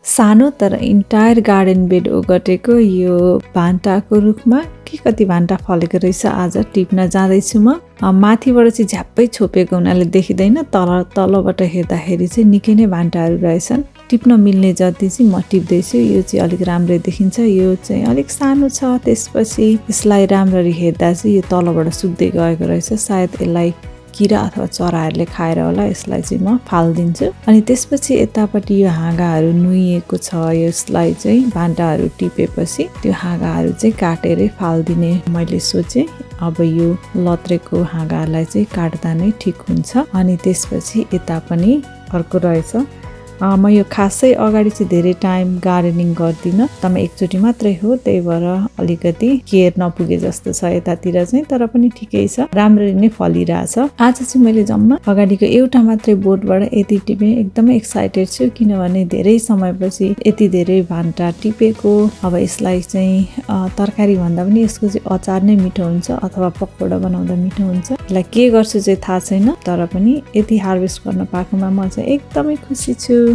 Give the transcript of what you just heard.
सानो तर entire garden bed ओगटेको यो भान्टाको रुखमा के कति भान्टा फलेको रहेछ आज टिप्न जाँदैछु म। माथिबाट चाहिँ झ्याप्पै छोपेको हुनाले देखिँदैन, तलबाट हेर्दाखेरि चाहिँ निकै नै भान्टाहरू रहेछन्। टिप्न मिल्ने जति चाहिँ म टिप्दैछु। यो चाहिँ अलिक राम्रै देखिन्छ, यो चाहिँ अलिक सानो छ। त्यसपछि यसलाई राम्ररी हेर्दा चाहिँ यो तलबाट सुक्दै गएको रहेछ, सायद यसलाई किरा अथवा चराहरूले खाएर होला। यसलाई चाहिँ म फालिदिन्छु। अनि त्यसपछि यतापट्टि यो हाँगाहरू नुइएको छ, यसलाई चाहिँ भान्टाहरू टिपेपछि त्यो हाँगाहरू चाहिँ काटेरै फालिदिने मैले सोचेँ। अब यो लत्रेको हाँगालाई चाहिँ काट्दा नै ठिक हुन्छ। अनि त्यसपछि यता पनि अर्को रहेछ। म यो खासै अगाडि चाहिँ धेरै टाइम गार्डनिङ गर्दिनँ, तब एकचोटि मात्रै हो, त्यही भएर अलिकति केयर नपुगे जस्तो छ यतातिर चाहिँ, तर पनि ठिकै छ, राम्ररी नै फलिरहेछ। आज चाहिँ मैले जम्मा अगाडिको एउटा मात्रै बोटबाट यति टिपेँ। एकदमै एक्साइटेड छु किनभने धेरै समयपछि यति धेरै भान्टा टिपेको। अब यसलाई चाहिँ तरकारी भन्दा पनि यसको चाहिँ अचार नै मिठो हुन्छ अथवा पकौडा बनाउँदा मिठो हुन्छ। यसलाई के गर्छु चाहिँ थाहा छैन, तर पनि यति हार्भेस्ट गर्न पाएकोमा म चाहिँ एकदमै खुसी छु।